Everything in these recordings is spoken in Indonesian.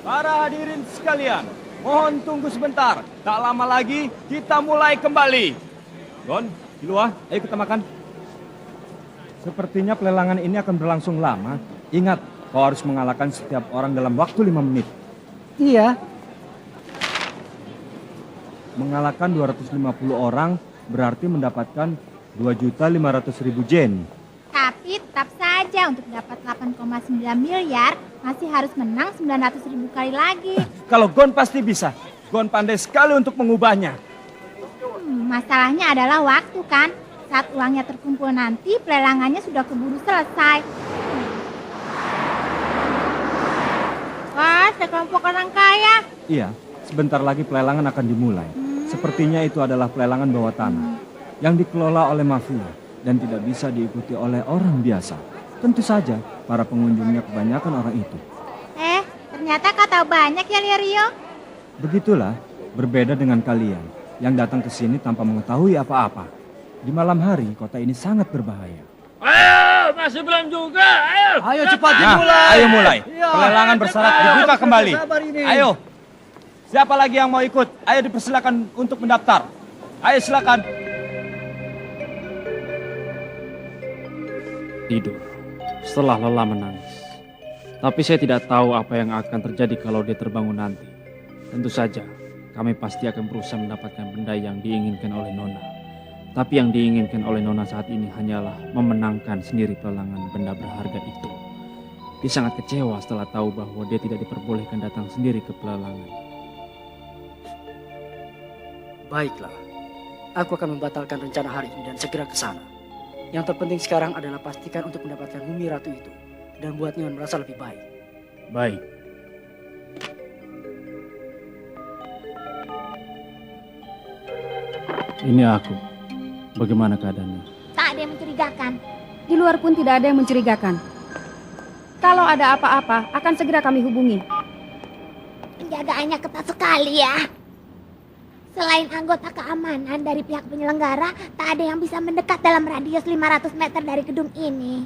Para hadirin sekalian, mohon tunggu sebentar. Tak lama lagi kita mulai kembali. Gon, di luar, ayo kita makan. Sepertinya pelelangan ini akan berlangsung lama. Ingat, kau harus mengalahkan setiap orang dalam waktu 5 menit. Iya. Mengalahkan 250 orang berarti mendapatkan 2.500.000 yen. Tapi tetap saja untuk dapat 8,9 miliar masih harus menang 900.000 kali lagi. Kalau Gon pasti bisa. Gon pandai sekali untuk mengubahnya. Masalahnya adalah waktu kan. Saat uangnya terkumpul nanti pelelangannya sudah keburu selesai. Wah, sekelompok orang kaya. Iya, sebentar lagi pelelangan akan dimulai. Sepertinya itu adalah pelelangan bawah tanah yang dikelola oleh mafia dan tidak bisa diikuti oleh orang biasa. Tentu saja para pengunjungnya kebanyakan orang itu. Ternyata kau tahu banyak ya, Lirio. Begitulah, berbeda dengan kalian yang datang ke sini tanpa mengetahui apa-apa. Di malam hari, kota ini sangat berbahaya. Ayo, masih belum juga. Ayo cepat Nah, dimulai. ayo mulai. Iya. Pelelangan bersyarat dibuka kembali. Sabar ini. Ayo. Siapa lagi yang mau ikut? Ayo dipersilakan untuk mendaftar. Ayo silakan. Tidur setelah lelah menangis. Tapi saya tidak tahu apa yang akan terjadi kalau dia terbangun nanti. Tentu saja kami pasti akan berusaha mendapatkan benda yang diinginkan oleh Nona. Tapi yang diinginkan oleh Nona saat ini hanyalah memenangkan sendiri pelelangan benda berharga itu. Dia sangat kecewa setelah tahu bahwa dia tidak diperbolehkan datang sendiri ke pelelangan. Baiklah, aku akan membatalkan rencana hari ini dan segera ke sana. Yang terpenting sekarang adalah pastikan untuk mendapatkan mumi ratu itu dan buat Nyon merasa lebih baik. Baik. Ini aku. Bagaimana keadaannya? Tak ada yang mencurigakan. Di luar pun tidak ada yang mencurigakan. Kalau ada apa-apa, akan segera kami hubungi. Penjagaannya ketat sekali ya. Selain anggota keamanan dari pihak penyelenggara, tak ada yang bisa mendekat dalam radius 500 meter dari gedung ini.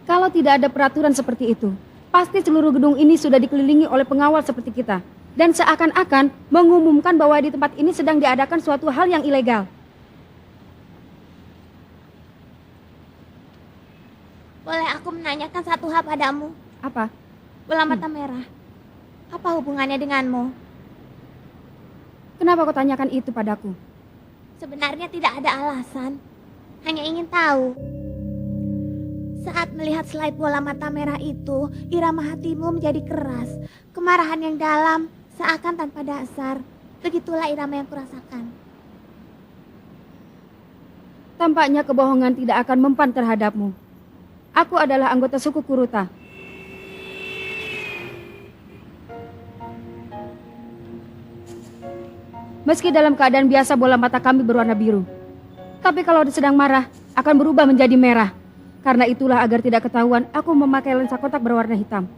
Kalau tidak ada peraturan seperti itu, pasti seluruh gedung ini sudah dikelilingi oleh pengawal seperti kita. Dan seakan-akan mengumumkan bahwa di tempat ini sedang diadakan suatu hal yang ilegal. Boleh aku menanyakan satu hal padamu? Apa? Bola mata merah. Apa hubungannya denganmu? Kenapa kau tanyakan itu padaku? Sebenarnya tidak ada alasan. Hanya ingin tahu. Saat melihat slide bola mata merah itu, irama hatimu menjadi keras. Kemarahan yang dalam, seakan tanpa dasar. Begitulah irama yang kurasakan. Tampaknya kebohongan tidak akan mempan terhadapmu. Aku adalah anggota suku Kuruta. Meski dalam keadaan biasa bola mata kami berwarna biru. Tapi kalau sedang marah, akan berubah menjadi merah. Karena itulah agar tidak ketahuan, aku memakai lensa kotak berwarna hitam.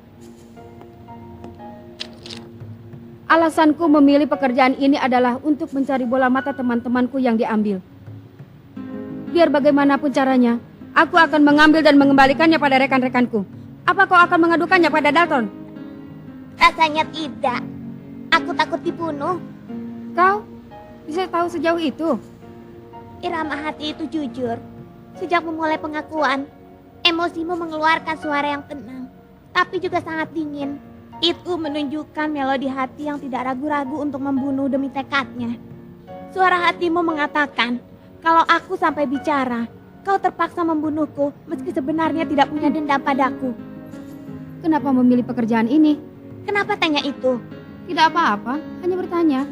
Alasanku memilih pekerjaan ini adalah untuk mencari bola mata teman-temanku yang diambil. Biar bagaimanapun caranya, aku akan mengambil dan mengembalikannya pada rekan-rekanku. Apa kau akan mengadukannya pada Dalton? Rasanya tidak. Aku takut dibunuh. Kau bisa tahu sejauh itu? Irama hati itu jujur. Sejak memulai pengakuan, emosimu mengeluarkan suara yang tenang, tapi juga sangat dingin. Itu menunjukkan melodi hati yang tidak ragu-ragu untuk membunuh demi tekadnya. Suara hatimu mengatakan, kalau aku sampai bicara, kau terpaksa membunuhku meski sebenarnya tidak punya dendam padaku. Kenapa memilih pekerjaan ini? Kenapa tanya itu? Tidak apa-apa, hanya bertanya.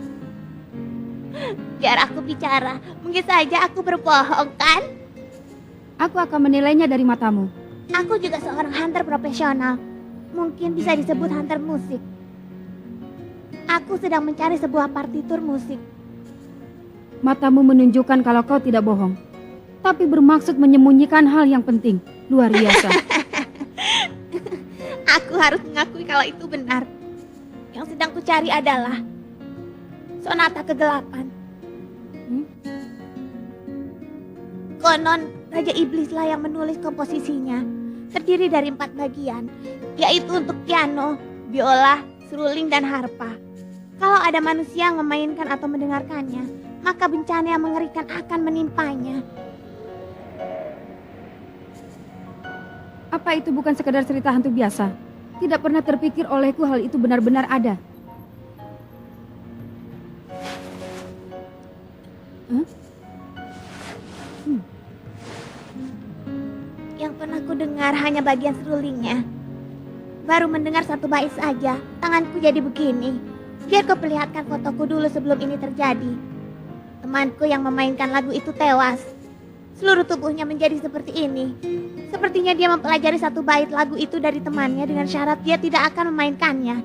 Biar aku bicara, mungkin saja aku berbohong kan? Aku akan menilainya dari matamu. Aku juga seorang hunter profesional. Mungkin bisa disebut hunter musik. Aku sedang mencari sebuah partitur musik. Matamu menunjukkan kalau kau tidak bohong. Tapi bermaksud menyembunyikan hal yang penting. Luar biasa. Aku harus mengakui kalau itu benar. Yang sedang kucari adalah sonata kegelapan. Konon Raja Iblislah yang menulis komposisinya. Terdiri dari 4 bagian, yaitu untuk piano, biola, seruling, dan harpa. Kalau ada manusia yang memainkan atau mendengarkannya, maka bencana yang mengerikan akan menimpanya. Apa itu bukan sekedar cerita hantu biasa? Tidak pernah terpikir olehku hal itu benar-benar ada. Yang pernah ku dengar hanya bagian serulingnya. Baru mendengar satu bait saja, tanganku jadi begini. Biar ku perlihatkan fotoku dulu sebelum ini terjadi. Temanku yang memainkan lagu itu tewas. Seluruh tubuhnya menjadi seperti ini. Sepertinya dia mempelajari satu bait lagu itu dari temannya dengan syarat dia tidak akan memainkannya.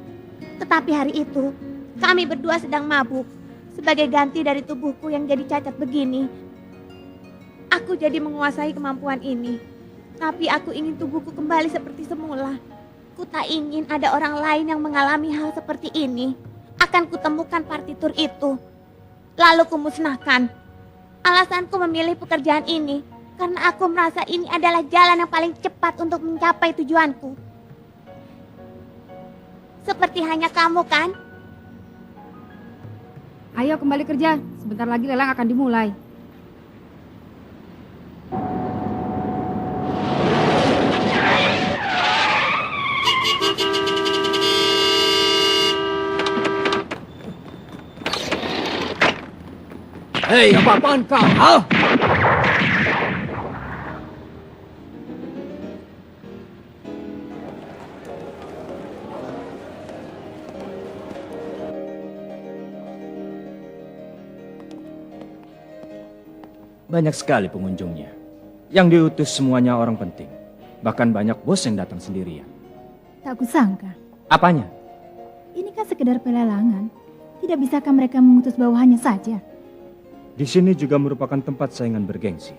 Tetapi hari itu, kami berdua sedang mabuk. Sebagai ganti dari tubuhku yang jadi cacat begini, aku jadi menguasai kemampuan ini. Tapi aku ingin tubuhku kembali seperti semula. Ku tak ingin ada orang lain yang mengalami hal seperti ini. Akan kutemukan partitur itu, lalu kumusnahkan. Alasanku memilih pekerjaan ini karena aku merasa ini adalah jalan yang paling cepat untuk mencapai tujuanku. Seperti hanya kamu, kan? Ayo kembali kerja, sebentar lagi lelang akan dimulai. Hei, apa-apaan kau? Ha? Banyak sekali pengunjungnya. Yang diutus semuanya orang penting. Bahkan banyak bos yang datang sendirian. Tak kusangka, Apanya? ini kan sekedar pelelangan. Tidak bisakah mereka mengutus bawahannya saja? Di sini juga merupakan tempat saingan bergengsi.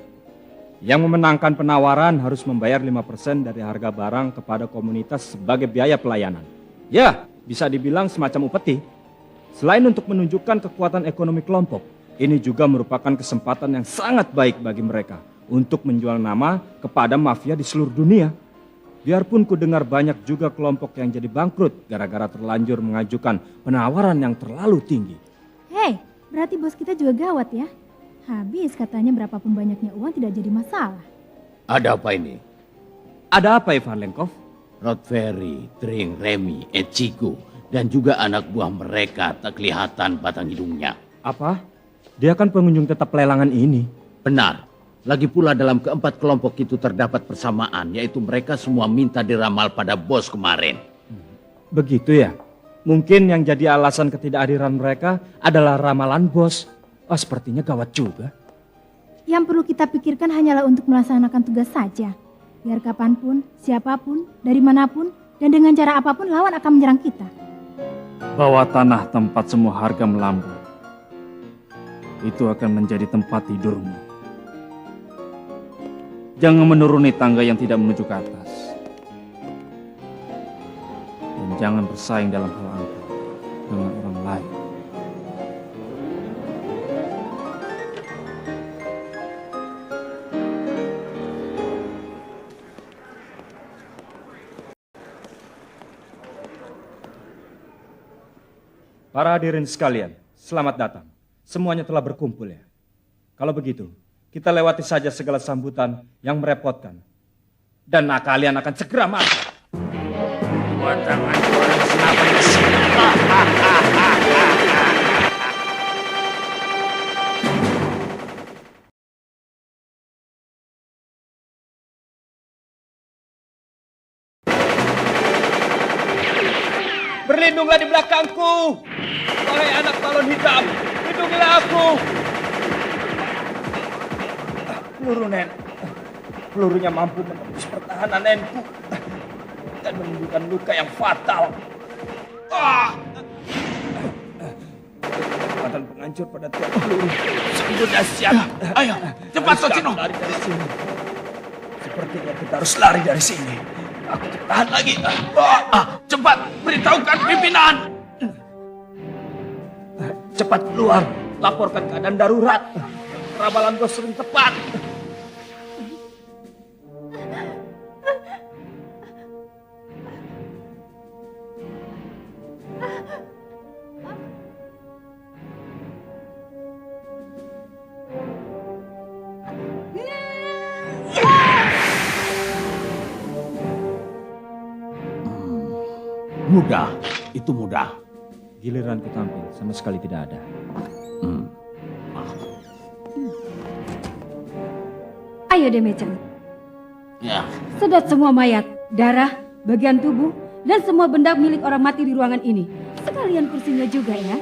Yang memenangkan penawaran harus membayar 5% dari harga barang kepada komunitas sebagai biaya pelayanan. Ya, bisa dibilang semacam upeti. Selain untuk menunjukkan kekuatan ekonomi kelompok, ini juga merupakan kesempatan yang sangat baik bagi mereka untuk menjual nama kepada mafia di seluruh dunia. Biarpun ku dengar banyak juga kelompok yang jadi bangkrut gara-gara terlanjur mengajukan penawaran yang terlalu tinggi. Hei, berarti bos kita juga gawat ya? Habis katanya berapapun banyaknya uang tidak jadi masalah. Ada apa ini? Ada apa Ivan Lenkov? Rodferry, Tring, Remy, Echiko, dan juga anak buah mereka tak kelihatan batang hidungnya. Apa? Dia kan pengunjung tetap pelelangan ini. Benar. Lagi pula dalam keempat kelompok itu terdapat persamaan, yaitu mereka semua minta diramal pada bos kemarin. Begitu ya? Mungkin yang jadi alasan ketidakhadiran mereka adalah ramalan bos. Oh, sepertinya gawat juga. Yang perlu kita pikirkan hanyalah untuk melaksanakan tugas saja. Biar kapanpun, siapapun, dari manapun, dan dengan cara apapun lawan akan menyerang kita. Bahwa tanah tempat semua harga melambung, itu akan menjadi tempat tidurmu. Jangan menuruni tangga yang tidak menuju ke atas. Dan jangan bersaing dalam hal angka dengan orang lain. Para hadirin sekalian, selamat datang. Semuanya telah berkumpul ya. Kalau begitu, kita lewati saja segala sambutan yang merepotkan. Dan kalian akan segera mati. Dua tangan orang senapan di sini. Berlindunglah di belakangku. Wahai anak balon hitam, lindungilah aku. Peluru Nen. Pelurunya mampu menembus pertahanan Nenku dan menimbulkan luka yang fatal. Kecepatan penghancur pada tiap peluru sungguh dahsyat. Ayo, cepat Sochino. Lari dari sini. Sepertinya kita harus lari dari sini. Aku tahan lagi. Cepat, beritahukan pimpinan. Cepat keluar, laporkan keadaan darurat. Ramalan bos sering tepat. Mudah, itu mudah. Giliran ku tampil sama sekali tidak ada. Ayo Demechan, Ya, sedot semua mayat, darah, bagian tubuh, dan semua benda milik orang mati di ruangan ini. Sekalian kursinya juga ya.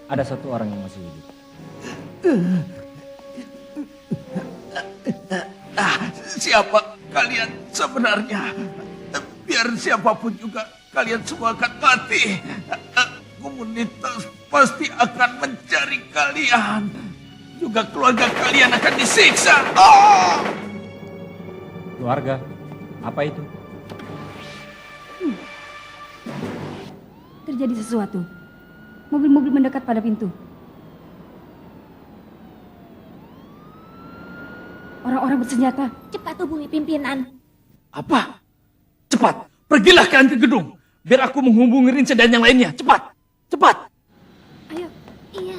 Ada satu orang yang masih hidup. siapa kalian sebenarnya? Biar siapapun juga, kalian semua akan mati. Komunitas pasti akan mencari kalian. Juga keluarga kalian akan disiksa. Keluarga, apa itu? Terjadi sesuatu. Mobil-mobil mendekat pada pintu. Orang-orang bersenjata. Cepat hubungi pimpinan. Apa? Cepat, pergilah kalian ke gedung. Biar aku menghubungi Rince dan yang lainnya. Cepat, cepat. Ayo. Iya.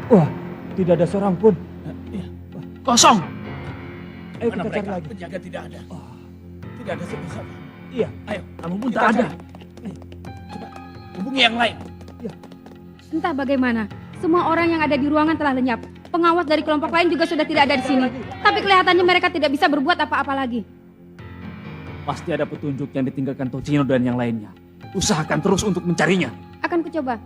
Wah, tidak ada seorang pun. Kosong. Ayo Mana kita cari mereka? lagi. Penjaga tidak ada. Tidak ada siapa-siapa. Iya. Ayo, Kamu pun kita tak ada. cari. Coba hubungi yang lain. Entah bagaimana, semua orang yang ada di ruangan telah lenyap. Pengawas dari kelompok lain juga sudah tidak ada di sini. Tapi kelihatannya mereka tidak bisa berbuat apa-apa lagi. Pasti ada petunjuk yang ditinggalkan Tocino dan yang lainnya. Usahakan terus untuk mencarinya. Akan kucoba.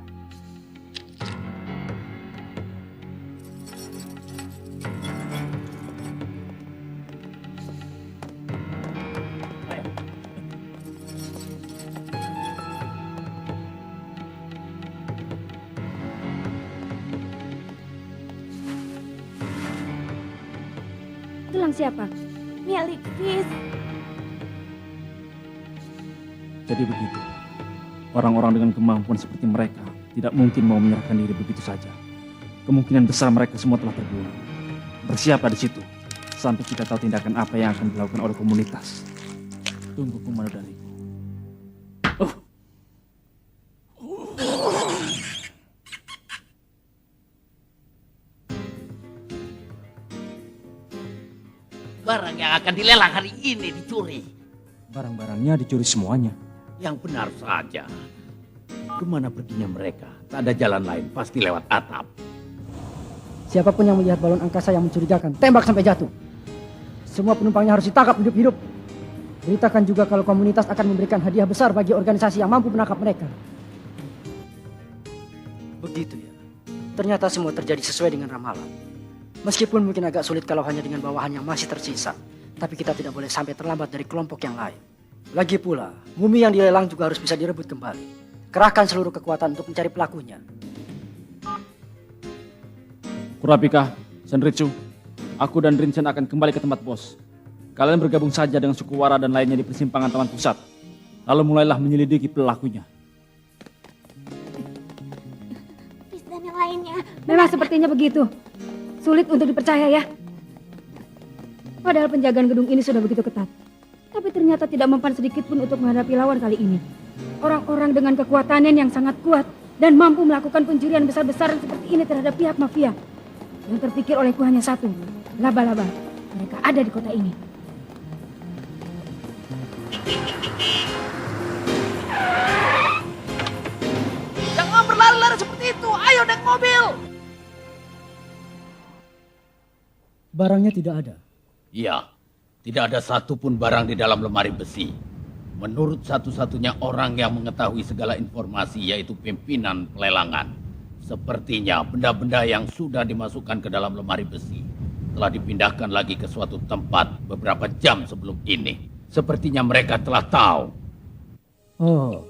Gelang siapa? Milik Fis. Jadi begitu. Orang-orang dengan kemampuan seperti mereka tidak mungkin mau menyerahkan diri begitu saja. Kemungkinan besar mereka semua telah terbunuh. Bersiaplah di situ sampai kita tahu tindakan apa yang akan dilakukan oleh komunitas. Tunggu komando dariku. Barang yang akan dilelang hari ini dicuri. Barang-barangnya dicuri semuanya. Yang benar saja. Kemana perginya mereka? Tak ada jalan lain, pasti lewat atap. Siapapun yang melihat balon angkasa yang mencurigakan, tembak sampai jatuh. Semua penumpangnya harus ditangkap hidup-hidup. Beritakan juga kalau komunitas akan memberikan hadiah besar bagi organisasi yang mampu menangkap mereka. Begitu ya. Ternyata semua terjadi sesuai dengan ramalan. Meskipun mungkin agak sulit kalau hanya dengan bawahan yang masih tersisa. Tapi kita tidak boleh sampai terlambat dari kelompok yang lain. Lagi pula, mumi yang dilelang juga harus bisa direbut kembali. Kerahkan seluruh kekuatan untuk mencari pelakunya. Kurapika, Senritsu, aku dan Rinchen akan kembali ke tempat bos. Kalian bergabung saja dengan suku Wara dan lainnya di persimpangan Taman Pusat. Lalu mulailah menyelidiki pelakunya. Fis dan yang lainnya. Memang sepertinya begitu. Sulit untuk dipercaya ya. Padahal penjagaan gedung ini sudah begitu ketat. Tapi ternyata tidak mempan sedikit pun untuk menghadapi lawan kali ini. Orang-orang dengan kekuatan yang sangat kuat dan mampu melakukan pencurian besar-besaran seperti ini terhadap pihak mafia. Yang terpikir olehku hanya satu, laba-laba. Mereka ada di kota ini. Jangan berlari-lari seperti itu. Ayo naik mobil. Barangnya tidak ada. Iya, tidak ada satupun barang di dalam lemari besi. Menurut satu-satunya orang yang mengetahui segala informasi, yaitu pimpinan pelelangan. Sepertinya benda-benda yang sudah dimasukkan ke dalam lemari besi telah dipindahkan lagi ke suatu tempat beberapa jam sebelum ini. Sepertinya mereka telah tahu. Oh,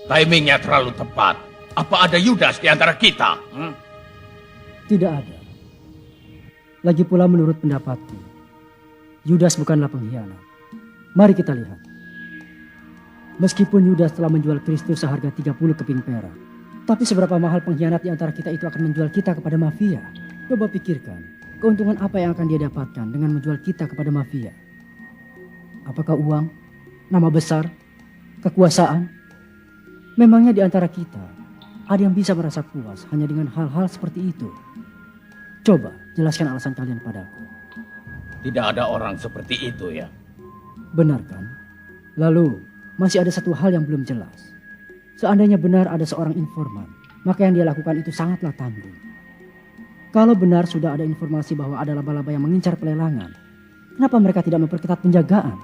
Timingnya terlalu tepat. Apa ada Yudas di antara kita? tidak ada. Lagi pula menurut pendapatku, Yudas bukanlah pengkhianat. Mari kita lihat. Meskipun Yudas telah menjual Kristus seharga 30 keping perak, tapi seberapa mahal pengkhianat di antara kita itu akan menjual kita kepada mafia? Coba pikirkan, keuntungan apa yang akan dia dapatkan dengan menjual kita kepada mafia? Apakah uang, nama besar, kekuasaan? Memangnya di antara kita ada yang bisa merasa puas hanya dengan hal-hal seperti itu? Coba jelaskan alasan kalian padaku. Tidak ada orang seperti itu ya. Benar kan? Lalu masih ada satu hal yang belum jelas. Seandainya benar ada seorang informan, maka yang dia lakukan itu sangatlah tanggung. Kalau benar sudah ada informasi bahwa ada laba-laba yang mengincar pelelangan, kenapa mereka tidak memperketat penjagaan?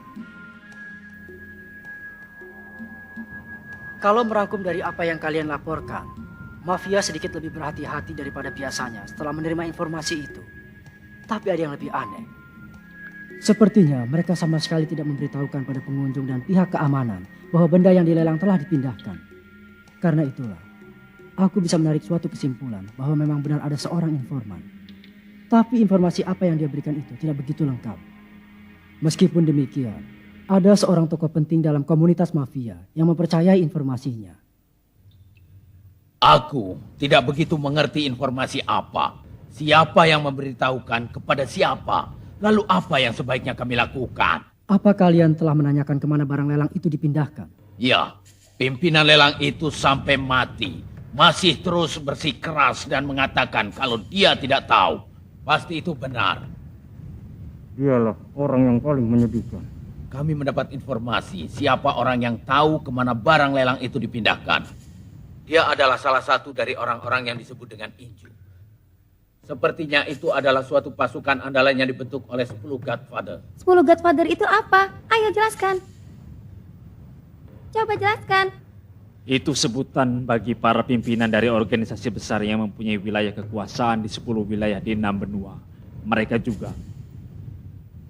Kalau merangkum dari apa yang kalian laporkan, mafia sedikit lebih berhati-hati daripada biasanya setelah menerima informasi itu. Tapi ada yang lebih aneh. Sepertinya mereka sama sekali tidak memberitahukan pada pengunjung dan pihak keamanan bahwa benda yang dilelang telah dipindahkan. Karena itulah, aku bisa menarik suatu kesimpulan bahwa memang benar ada seorang informan. Tapi informasi apa yang dia berikan itu tidak begitu lengkap. Meskipun demikian, ada seorang tokoh penting dalam komunitas mafia yang mempercayai informasinya. Aku tidak begitu mengerti informasi apa. Siapa yang memberitahukan kepada siapa? Lalu apa yang sebaiknya kami lakukan? Apa kalian telah menanyakan kemana barang lelang itu dipindahkan? Ya, pimpinan lelang itu sampai mati masih terus bersikeras dan mengatakan kalau dia tidak tahu. Pasti itu benar. Dialah orang yang paling menyedihkan. Kami mendapat informasi siapa orang yang tahu kemana barang lelang itu dipindahkan. Dia adalah salah satu dari orang-orang yang disebut dengan Inju. Sepertinya itu adalah suatu pasukan andalan yang dibentuk oleh 10 Godfather. 10 Godfather itu apa? Ayo jelaskan. Coba jelaskan. Itu sebutan bagi para pimpinan dari organisasi besar yang mempunyai wilayah kekuasaan di 10 wilayah di 6 benua. Mereka juga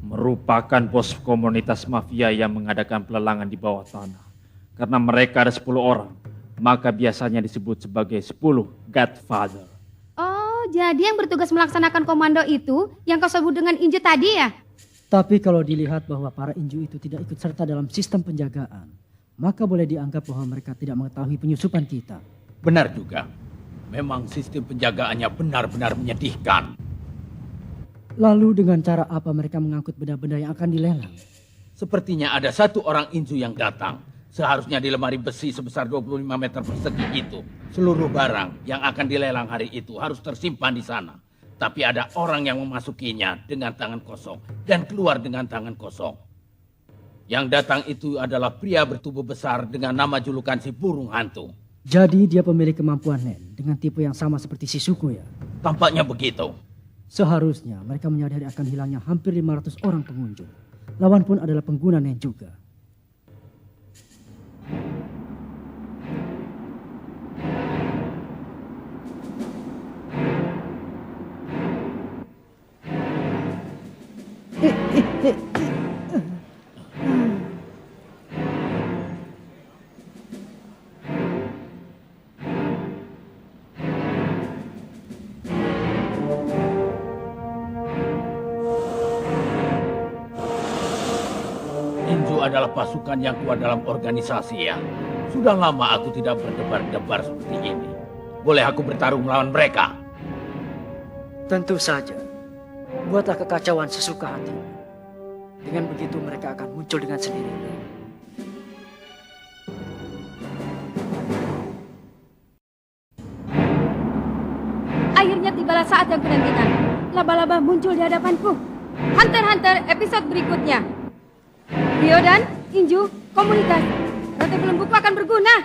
merupakan bos komunitas mafia yang mengadakan pelelangan di bawah tanah. Karena mereka ada 10 orang, maka biasanya disebut sebagai 10 Godfather. Oh, jadi yang bertugas melaksanakan komando itu yang kau sebut dengan Inju tadi ya? Tapi kalau dilihat bahwa para Inju itu tidak ikut serta dalam sistem penjagaan, maka boleh dianggap bahwa mereka tidak mengetahui penyusupan kita. Benar juga. Memang sistem penjagaannya benar-benar menyedihkan. Lalu dengan cara apa mereka mengangkut benda-benda yang akan dilelang? Sepertinya ada satu orang Inju yang datang. Seharusnya di lemari besi sebesar 25 meter persegi itu, seluruh barang yang akan dilelang hari itu harus tersimpan di sana. Tapi ada orang yang memasukinya dengan tangan kosong dan keluar dengan tangan kosong. Yang datang itu adalah pria bertubuh besar dengan nama julukan si burung hantu. Jadi dia pemilik kemampuan Nen dengan tipe yang sama seperti si Suku ya? Tampaknya begitu. Seharusnya mereka menyadari akan hilangnya hampir 500 orang pengunjung. Lawan pun adalah pengguna Nen juga. Inju adalah pasukan yang kuat dalam organisasi ya. Sudah lama aku tidak berdebar-debar seperti ini. Boleh aku bertarung melawan mereka? Tentu saja. Buatlah kekacauan sesuka hati. Dengan begitu mereka akan muncul dengan sendirinya. Akhirnya tibalah saat yang kunantikan. Laba-laba muncul di hadapanku. Hunter episode berikutnya. Rio dan Inju komunitas. Rantai belengguku akan berguna.